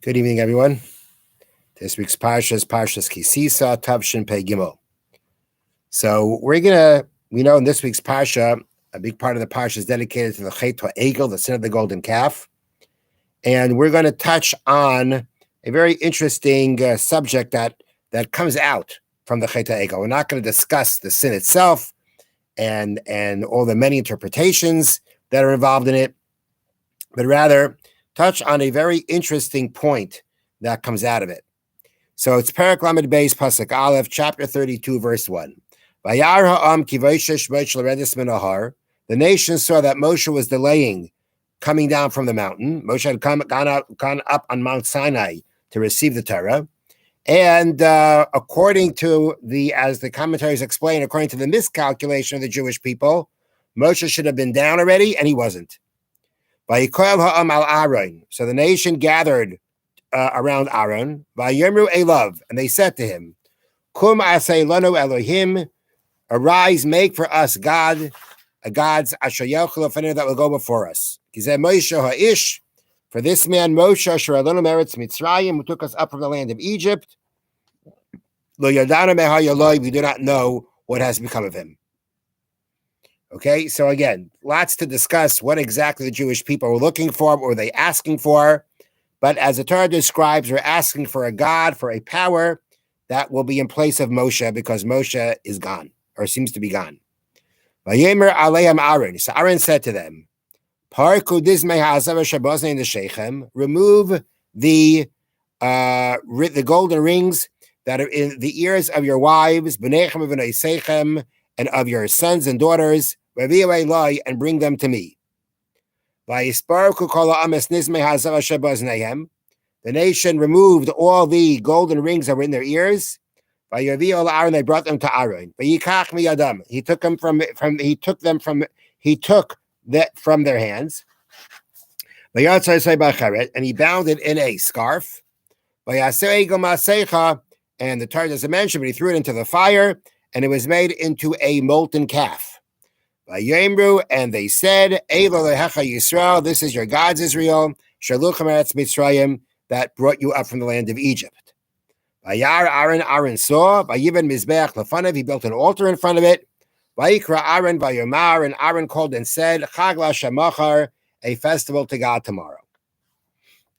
Good evening, everyone. This week's Parsha is Parshas Kisisa, Tavshin Pei Gimel. So we know in this week's Parsha, a big part of the Parsha is dedicated to the Chet HaEgel, the sin of the golden calf. And we're going to touch on a very interesting subject that comes out from the Chet HaEgel. We're not going to discuss the sin itself and all the many interpretations that are involved in it, but rather touch on a very interesting point that comes out of it. So it's Perek Lamed Beis Pasuk Aleph, chapter 32, verse 1. Vayar ha'am ki v'yishesh Moshe l'redis min ha'har. The nation saw that Moshe was delaying coming down from the mountain. Moshe had gone up on Mount Sinai to receive the Torah. And according to as the commentaries explain, according to the miscalculation of the Jewish people, Moshe should have been down already, and he wasn't. Vayikoel ha'am al Aaron. So the nation gathered around Aaron, Vayemru Elav, and they said to him, Kum asay lanu Elohim, arise, make for us gods asher yelchu lefanenu that will go before us. Kizeh Moshe ha'ish, for this man Moshe asher alonu meretz Mitzrayim, who took us up from the land of Egypt. Lo yadanu meha yaloi, we do not know what has become of him. Okay, so again, lots to discuss what exactly the Jewish people were looking for, what were they asking for. But as the Torah describes, we're asking for a God, for a power that will be in place of Moshe because Moshe is gone, or seems to be gone. Vayemer aleim Aaron. So Aaron said to them, Parku dizmei ha'azav shabosnei neshechem. Remove the golden rings that are in the ears of your wives, b'nechem v'neisechem, and of your sons and daughters, and bring them to me. The nation removed all the golden rings that were in their ears. They brought them to Aaron. He took that from their hands. And he bound it in a scarf. And the Torah doesn't mention, but he threw it into the fire, and it was made into a molten calf. And they said, Yisrael, this is your God's Israel, Shaluchem Eretz Mitzrayim, that brought you up from the land of Egypt. Aaron saw, he built an altar in front of it. And Aaron called and said, Chag LaShamachar, a festival to God tomorrow.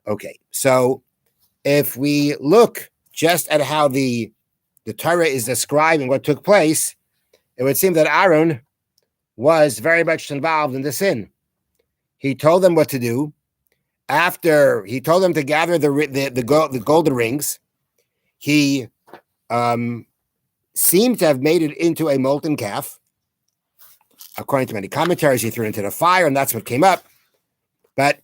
Okay, so if we look just at how the Torah is describing what took place, it would seem that Aaron was very much involved in the sin. He told them what to do. After he told them to gather the golden rings, he seemed to have made it into a molten calf. According to many commentaries, he threw it into the fire, and that's what came up. But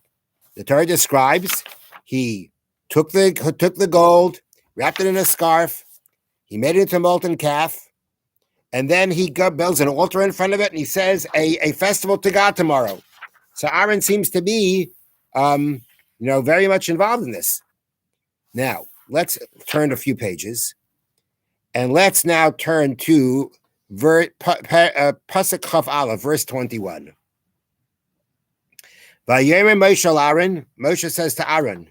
the Torah describes he took the gold, wrapped it in a scarf, he made it into a molten calf, and then he builds an altar in front of it, and he says, a festival to God tomorrow. So Aaron seems to be, very much involved in this. Now, let's turn a few pages, and let's now turn to Pasuk Chaf Aleph, verse 21. Moshe says to Aaron,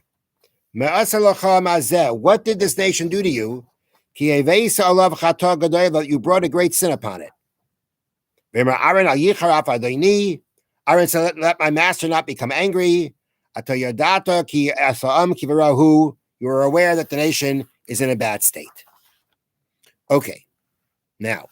what did this nation do to you? That you brought a great sin upon it. Aaron said, let my master not become angry. You are aware that the nation is in a bad state. Okay, now,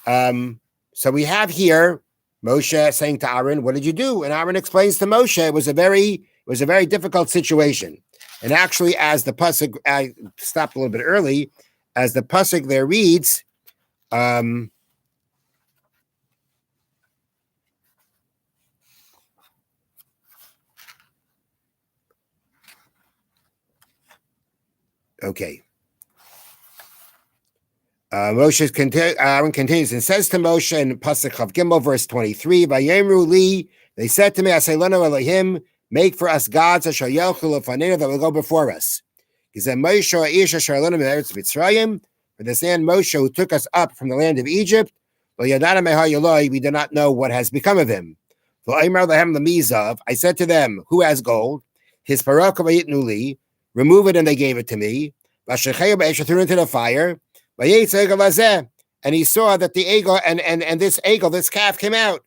so we have here Moshe saying to Aaron, what did you do? And Aaron explains to Moshe, it was a very difficult situation. And actually, as the pasuk, I stopped a little bit early, as the pasuk there reads, okay. Aaron continues and says to Moshe in Pasuk Chav Gimel, verse 23, Vayemru li, they said to me, Asay lanu Elohim, make for us gods asher yelchu lefanenu that will go before us. For this man Moshe, who took us up from the land of Egypt, we do not know what has become of him. I said to them, who has gold? His parakah vayitnu li, remove it, and they gave it to me. Threw it into the fire. And he saw that the eagle and this eagle, this calf, came out.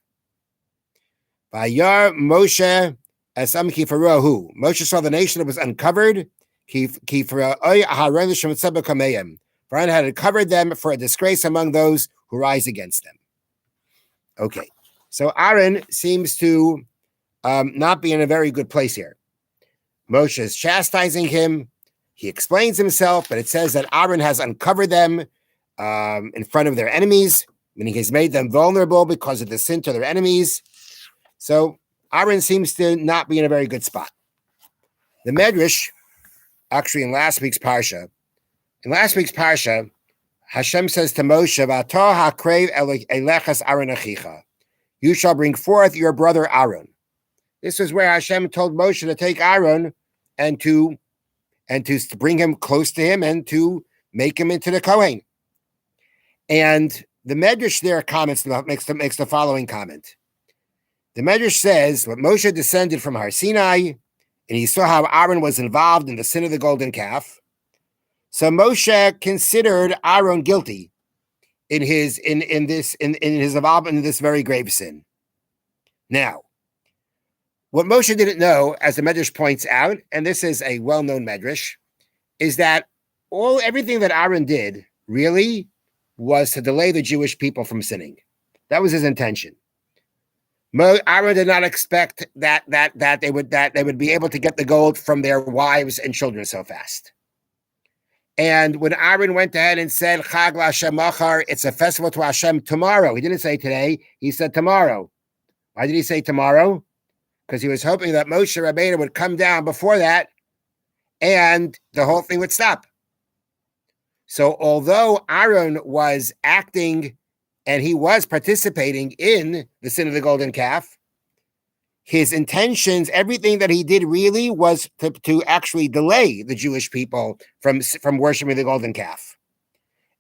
Moshe saw the nation that was uncovered. Brian had covered them for a disgrace among those who rise against them. Okay, so Aaron seems to not be in a very good place here. Moshe is chastising him. He explains himself, but it says that Aaron has uncovered them in front of their enemies, meaning he's made them vulnerable because of the sin to their enemies. So Aaron seems to not be in a very good spot. The Medrash, actually in last week's Parsha, Hashem says to Moshe, you shall bring forth your brother Aaron. This is where Hashem told Moshe to take Aaron and to bring him close to him and to make him into the Kohen. And the Medrash there makes the following comment. The Medrash says, when Moshe descended from Har Sinai, and he saw how Aaron was involved in the sin of the golden calf, so Moshe considered Aaron guilty in his involvement in this very grave sin. Now, what Moshe didn't know, as the Medrash points out, and this is a well-known Medrash, is that everything that Aaron did really was to delay the Jewish people from sinning. That was his intention. Aaron did not expect that they would be able to get the gold from their wives and children so fast. And when Aaron went ahead and said, Chag LaHashem Machar, it's a festival to Hashem tomorrow. He didn't say today, he said tomorrow. Why did he say tomorrow? Because he was hoping that Moshe Rabbeinu would come down before that and the whole thing would stop. So although Aaron was acting and he was participating in the sin of the golden calf, his intentions, everything that he did really was to actually delay the Jewish people from worshiping the golden calf.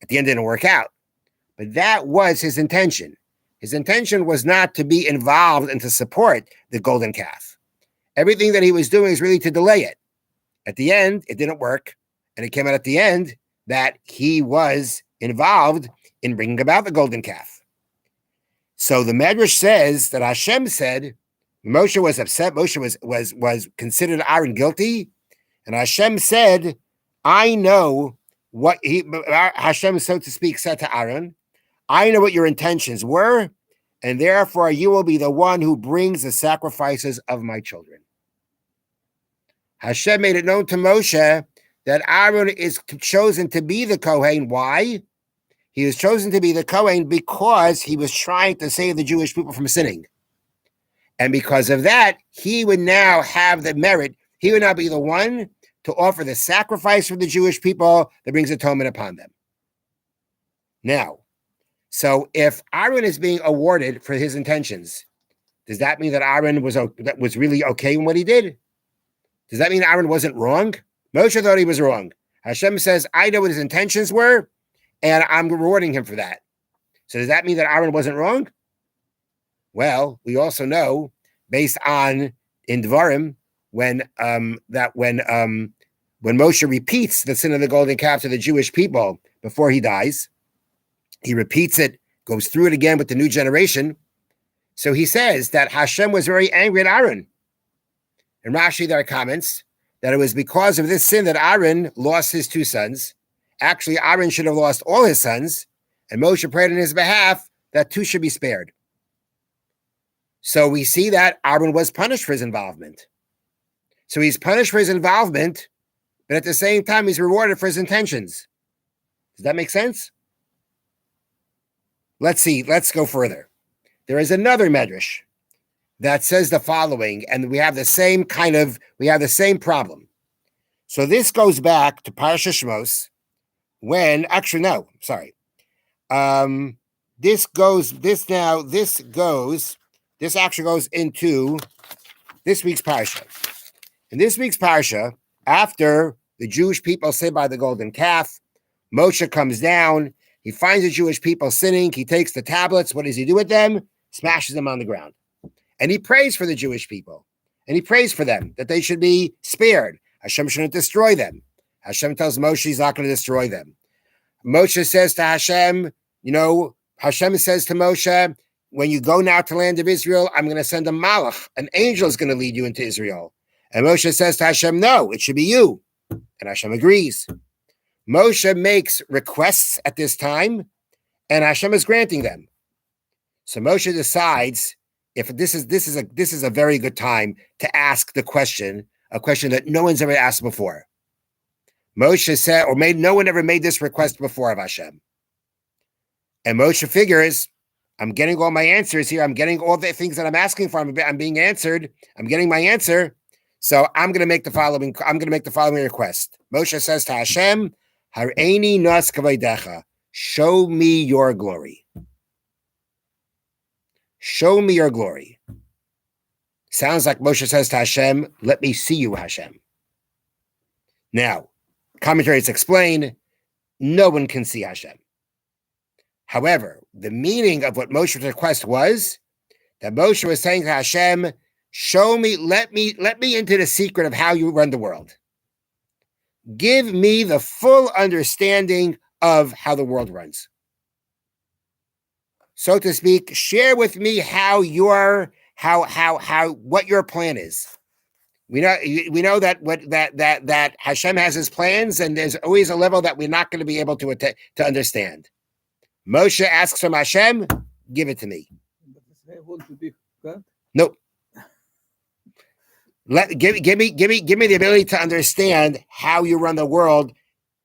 At the end, it didn't work out. But that was his intention. His intention was not to be involved and to support the golden calf. Everything that he was doing is really to delay it. At the end, it didn't work. And it came out at the end that he was involved in bringing about the golden calf. So the Medrash says that Hashem said, Moshe was upset. Moshe was considered Aaron guilty. And Hashem said, I know what Hashem, so to speak, said to Aaron, I know what your intentions were, and therefore you will be the one who brings the sacrifices of my children. Hashem made it known to Moshe that Aaron is chosen to be the Kohen. Why? He was chosen to be the Kohen because he was trying to save the Jewish people from sinning. And because of that, he would now have the merit. He would now be the one to offer the sacrifice for the Jewish people that brings atonement upon them. Now, so if Aaron is being awarded for his intentions, does that mean that Aaron was really okay in what he did? Does that mean Aaron wasn't wrong? Moshe thought he was wrong. Hashem says, I know what his intentions were, and I'm rewarding him for that. So does that mean that Aaron wasn't wrong? Well, we also know, based on in Dvarim, when Moshe repeats the sin of the golden calf to the Jewish people before he dies, he repeats it, goes through it again with the new generation. So he says that Hashem was very angry at Aaron. And Rashi there comments that it was because of this sin that Aaron lost his two sons. Actually, Aaron should have lost all his sons, and Moshe prayed on his behalf that two should be spared. So we see that Aaron was punished for his involvement. So he's punished for his involvement, but at the same time, he's rewarded for his intentions. Does that make sense? Let's see. Let's go further. There is another Medrash that says the following, and we have the same problem. So this goes back to Parsha Shmos, this actually goes into this week's Parsha. In this week's Parsha, after the Jewish people sin by the golden calf, Moshe comes down, he finds the Jewish people sinning, he takes the tablets, what does he do with them? Smashes them on the ground. And he prays for the Jewish people. And he prays for them, that they should be spared. Hashem shouldn't destroy them. Hashem tells Moshe he's not going to destroy them. Moshe says to Hashem, Hashem says to Moshe, when you go now to the land of Israel, I'm going to send a malach. An angel is going to lead you into Israel. And Moshe says to Hashem, no, it should be you. And Hashem agrees. Moshe makes requests at this time, and Hashem is granting them. So Moshe decides if this is a very good time to ask a question that no one's ever asked before. Moshe said, no one ever made this request before of Hashem. And Moshe figures, I'm getting all my answers here. I'm getting all the things that I'm asking for. I'm being answered. I'm getting my answer. So I'm going to make the following request. Moshe says to Hashem, Hareini nas kavaydecha. Show me your glory. Show me your glory. Sounds like Moshe says to Hashem, let me see you, Hashem. Now, commentaries explain, no one can see Hashem. However, the meaning of what Moshe's request was that Moshe was saying to Hashem, show me, let me into the secret of how you run the world. Give me the full understanding of how the world runs. So to speak, share with me what your plan is. We know that Hashem has his plans, and there's always a level that we're not going to be able to understand. Moshe asks from Hashem, give it to me. Nope. Give me the ability to understand how you run the world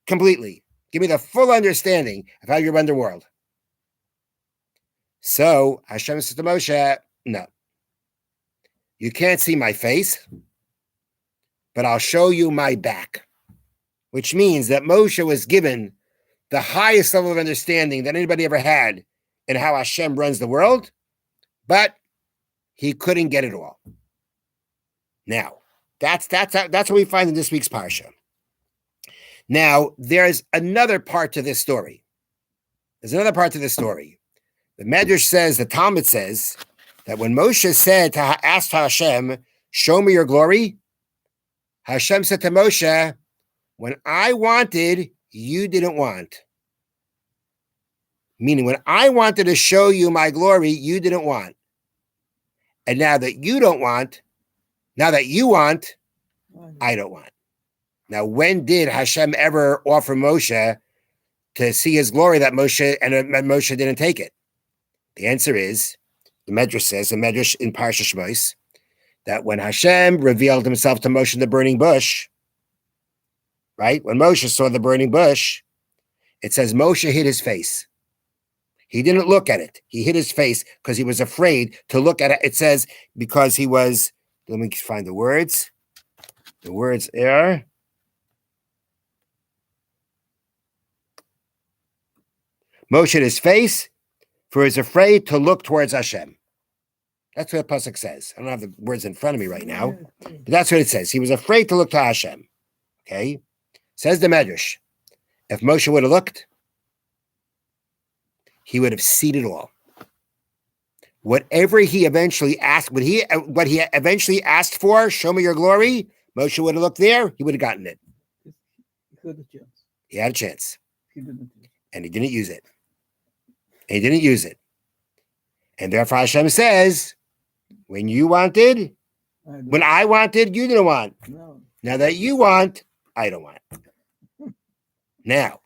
completely. Give me the full understanding of how you run the world. So Hashem says to Moshe, no. You can't see my face, but I'll show you my back. Which means that Moshe was given the highest level of understanding that anybody ever had in how Hashem runs the world, but he couldn't get it all. Now, that's what we find in this week's parsha. Now, there's another part to this story. The Medrash says, the Talmud says, that when Moshe asked Hashem, show me your glory, Hashem said to Moshe, when I wanted, you didn't want. Meaning, when I wanted to show you my glory, you didn't want. And now that you want, I don't want. Now, when did Hashem ever offer Moshe to see his glory that Moshe didn't take it? The answer is, the Medrash says, in Parsha Shmos, that when Hashem revealed himself to Moshe in the burning bush, right? When Moshe saw the burning bush, it says Moshe hid his face. He didn't look at it. He hid his face because he was afraid to look at it. It says because he was, let me find the words. The words are, Moshe hid his face for he's afraid to look towards Hashem. That's what the pasuk says. I don't have the words in front of me right now, but that's what it says. He was afraid to look to Hashem. Okay? Says the Medrash, if Moshe would have looked, he would have seen it all. Whatever he eventually asked, what he eventually asked for, show me your glory, Moshe would have looked there, he would have gotten it. He had a chance. And he didn't use it. And therefore Hashem says, when I wanted, you didn't want. No. Now that you want, I don't want. Now,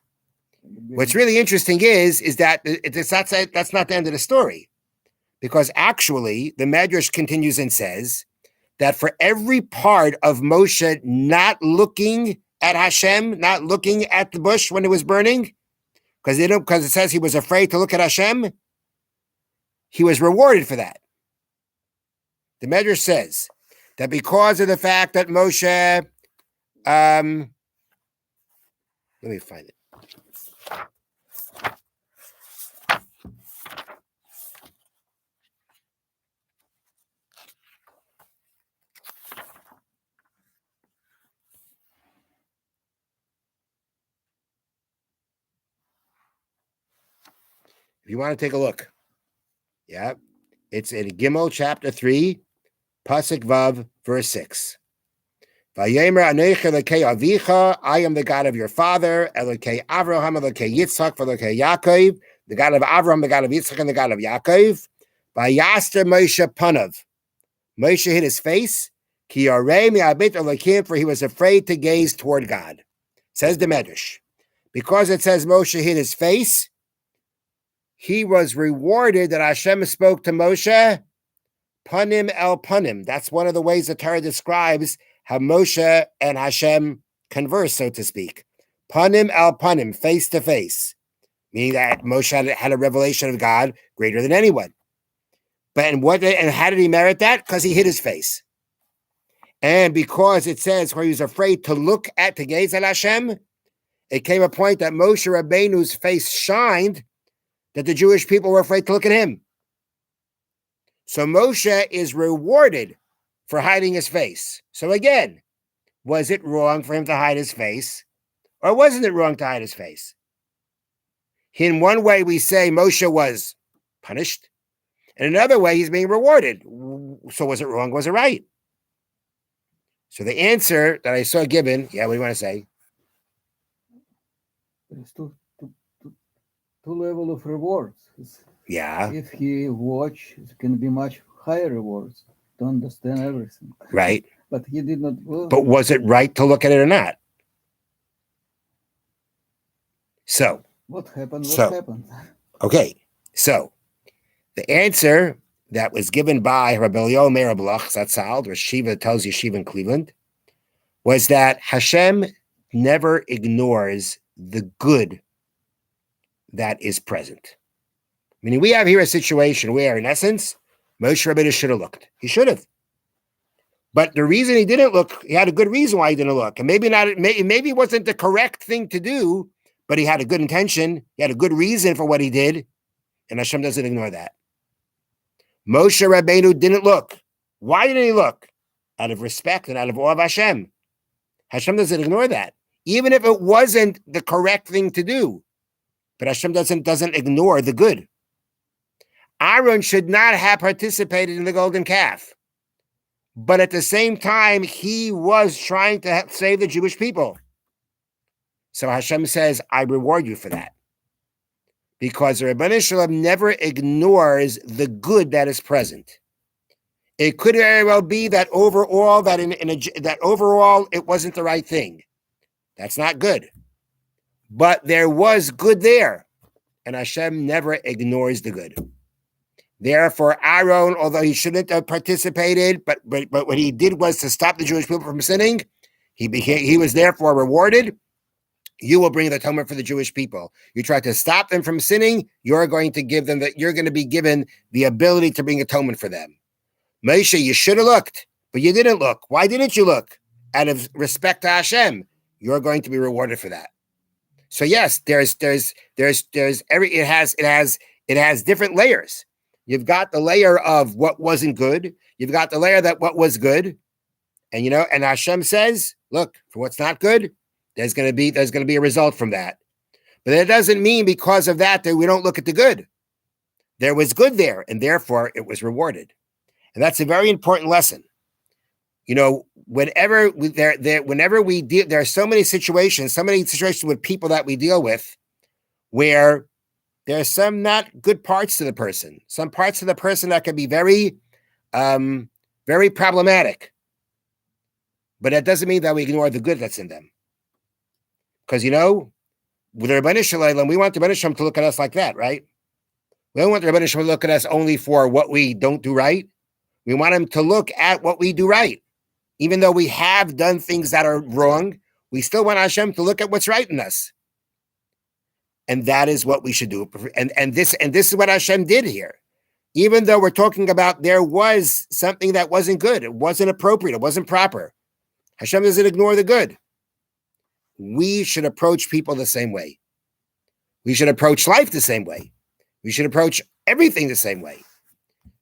what's really interesting is that that's not the end of the story. Because actually, the Medrash continues and says that for every part of Moshe not looking at Hashem, not looking at the bush when it was burning, because it says he was afraid to look at Hashem, he was rewarded for that. The Medrash says that because of the fact that Moshe, let me find it. If you want to take a look, yeah, it's in Gimel chapter 3, Pasuk Vav, verse 6. Vayemer Anecha Elokei Avicha, I am the God of your father, Elokei Avraham, Elokei Yitzchak, Elokei Yaakov, the God of Avraham, the God of Yitzchak, and the God of Yaakov. Vayaster Moshe Panav. Moshe hid his face, Ki Yarei Mi'abit Elokim, for he was afraid to gaze toward God. Says the Medrash. Because it says Moshe hid his face, he was rewarded that Hashem spoke to Moshe, Panim el Panim. That's one of the ways the Torah describes how Moshe and Hashem converse, so to speak. Panim el Panim, face to face, meaning that Moshe had a revelation of God greater than anyone. And how did he merit that? Because he hid his face. And because it says where he was afraid to gaze at Hashem, it came a point that Moshe Rabbeinu's face shined, that the Jewish people were afraid to look at him. So Moshe is rewarded for hiding his face. So again, was it wrong for him to hide his face? Or wasn't it wrong to hide his face? In one way, we say Moshe was punished. In another way, he's being rewarded. So was it wrong? Was it right? So the answer that I saw given, what do you want to say? There's two levels of rewards. Yeah. If he watch, it can be much higher rewards to understand everything. Right. But he did not. But was it right to look at it or not? So. What happened? What happened? Okay. So the answer that was given by Rabbi Eliezer Meir Bloch Zatzal, Shiva tells Yeshiva in Cleveland, was that Hashem never ignores the good that is present. Meaning we have here a situation where, in essence, Moshe Rabbeinu should have looked. He should have. But the reason he didn't look, he had a good reason why he didn't look. And maybe it wasn't the correct thing to do, but he had a good intention. He had a good reason for what he did. And Hashem doesn't ignore that. Moshe Rabbeinu didn't look. Why didn't he look? Out of respect and out of awe of Hashem. Hashem doesn't ignore that. Even if it wasn't the correct thing to do. But Hashem doesn't ignore the good. Aaron should not have participated in the golden calf. But at the same time, he was trying to save the Jewish people. So Hashem says, I reward you for that. Because the Rebbeinu Shalom never ignores the good that is present. It could very well be that overall, it wasn't the right thing. That's not good. But there was good there. And Hashem never ignores the good. Therefore, Aaron, although he shouldn't have participated, but what he did was to stop the Jewish people from sinning, he was therefore rewarded. You will bring the atonement for the Jewish people. You try to stop them from sinning, you're going to be given the ability to bring atonement for them. Moshe, you should have looked, but you didn't look. Why didn't you look? Out of respect to Hashem, you're going to be rewarded for that. So yes, it has different layers. You've got the layer of what wasn't good. You've got the layer that what was good. And and Hashem says, look, for what's not good, there's going to be a result from that. But that doesn't mean because of that we don't look at the good. There was good there, and therefore it was rewarded. And that's a very important lesson. Whenever we deal, there are so many situations with people that we deal with where there are some not good parts to the person, some parts of the person that can be very, very problematic. But that doesn't mean that we ignore the good that's in them. Because, with the Rebbeinu Shalom, we want the Rebbeinu Shalom to look at us like that, right? We don't want the Rebbeinu Shalom to look at us only for what we don't do right. We want him to look at what we do right. Even though we have done things that are wrong, we still want Hashem to look at what's right in us. And that is what we should do. And this is what Hashem did here. Even though we're talking about there was something that wasn't good, it wasn't appropriate, it wasn't proper. Hashem doesn't ignore the good. We should approach people the same way. We should approach life the same way. We should approach everything the same way.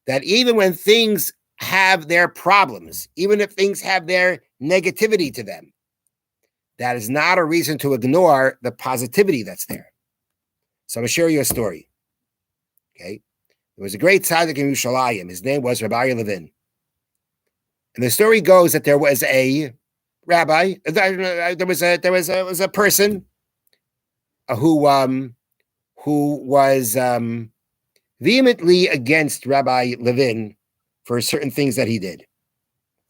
That even when things have their problems, even if things have their negativity to them, that is not a reason to ignore the positivity that's there. So I'm going to share you a story. Okay. There was a great tzaddik in Yerushalayim. His name was Rabbi Levin. And the story goes that there was a rabbi. There was a person who was vehemently against Rabbi Levin for certain things that he did.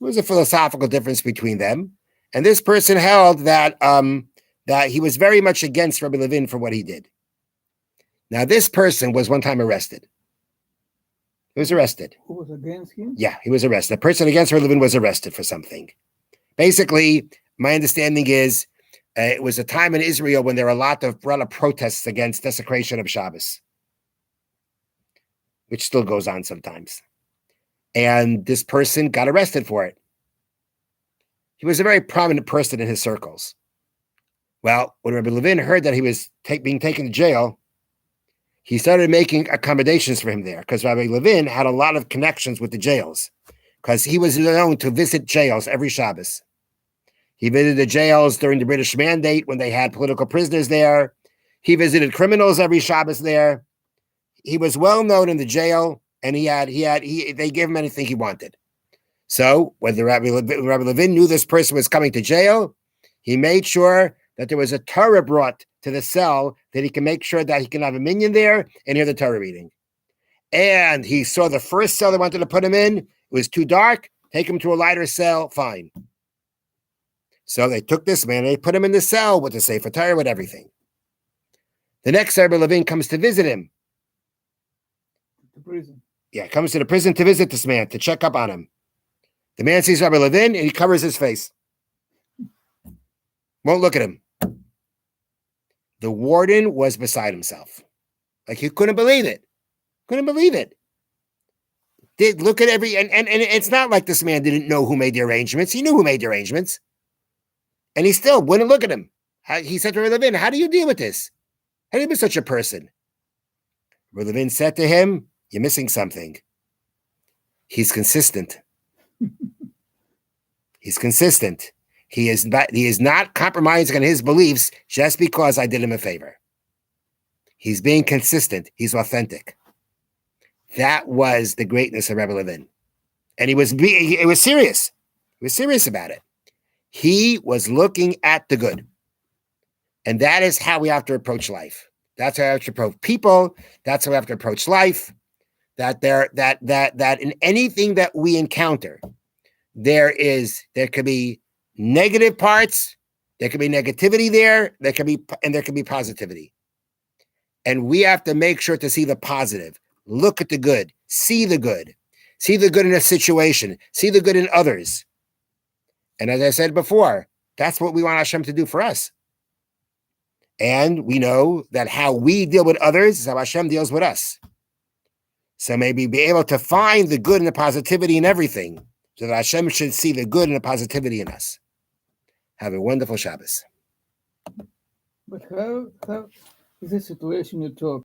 There was a philosophical difference between them, and this person held that that he was very much against Rabbi Levin for what he did. Now, this person was one time arrested. He was arrested. Who was against him? Yeah, he was arrested. The person against Rabbi Levin was arrested for something. Basically, my understanding is it was a time in Israel when there were a lot of protests against desecration of Shabbos, which still goes on sometimes. And this person got arrested for it. He was a very prominent person in his circles. Well, when Rabbi Levin heard that he was being taken to jail, he started making accommodations for him there because Rabbi Levin had a lot of connections with the jails because he was known to visit jails every Shabbos. He visited the jails during the British Mandate when they had political prisoners there. He visited criminals every Shabbos there. He was well known in the jail, and they gave him anything he wanted. So when Rabbi Levin knew this person was coming to jail, he made sure that there was a Torah brought to the cell that he can make sure that he can have a minyan there and hear the Torah reading. And he saw the first cell they wanted to put him in. It was too dark. Take him to a lighter cell. Fine. So they took this man and they put him in the cell with the Sefer Torah, with everything. The next Rabbi Levin comes to visit him. The prison. Yeah, comes to the prison to visit this man, to check up on him. The man sees Rabbi Levin and he covers his face. Won't look at him. The warden was beside himself. Like he couldn't believe it. Couldn't believe it. Did look at every and it's not like this man didn't know who made the arrangements. He knew who made the arrangements. And he still wouldn't look at him. He said to Rabbi Levin, how do you deal with this? How do you be such a person? Rabbi Levin said to him, you're missing something. He's consistent. He's consistent. He is not compromising on his beliefs just because I did him a favor. He's being consistent. He's authentic. That was the greatness of Rabbi Levin. And it was serious. He was serious about it. He was looking at the good. And that is how we have to approach life. That's how we have to approach people. That's how we have to approach life. That in anything that we encounter, there could be negative parts, there could be negativity there could be positivity. And we have to make sure to see the positive, look at the good, see the good in a situation, see the good in others. And as I said before, that's what we want Hashem to do for us. And we know that how we deal with others is how Hashem deals with us. So maybe be able to find the good and the positivity in everything, so that Hashem should see the good and the positivity in us. Have a wonderful Shabbos. But how is the situation you talk?